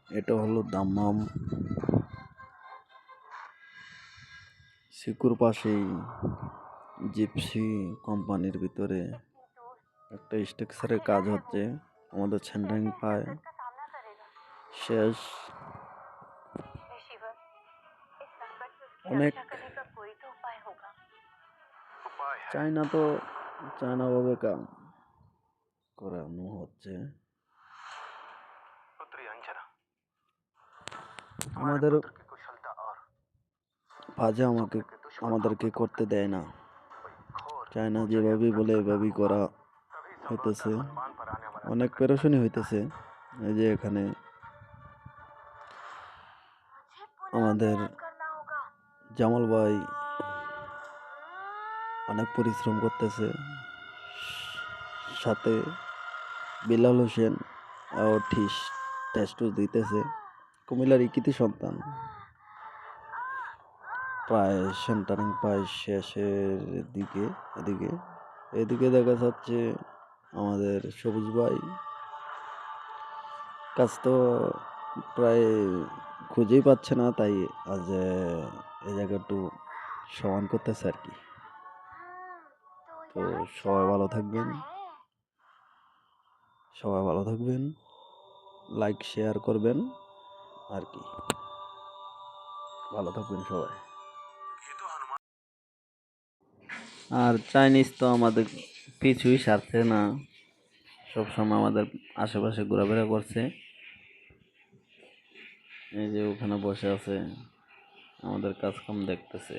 এটা হলো দাম্মাম সিকুর পাশেই জিপসি কোম্পানির ভিতরে একটা স্ট্রাকচারের কাজ হচ্ছে। আমাদের সেন্টারিং পায় শেষ। অনেক চায়না ভাবে কাম করানো হচ্ছে। আমাদের কাজে আমাদেরকে করতে দেয় না। চায়না যেভাবেই বলে এভাবেই করা হইতেছে। অনেক পেরেশানি হইতেছে। এই যে এখানে আমাদের জামাল ভাই অনেক পরিশ্রম করতেছে, সাথে বিলাল হোসেন টেস্ট দিতেছে। কুমিল্লার ইকৃতি সন্তান প্রায় সেন্টারিং প্রায় শেষের দিকে। এদিকে দেখা যাচ্ছে আমাদের সবুজ ভাই কাজ তো প্রায় খুঁজেই পাচ্ছে না, তাই আজ এই জায়গা একটু সমান করতেছে আর কি। তো সবাই ভালো থাকবেন, লাইক শেয়ার করবেন আর কি। ভালো থাকবেন সবাই। আর চাইনিজ তো আমাদের কিছুই সারছে না, সবসময় আমাদের আশেপাশে ঘোরাফেরা করছে। এই যে ওখানে বসে আছে, আমাদের কাজকাম দেখতেছে।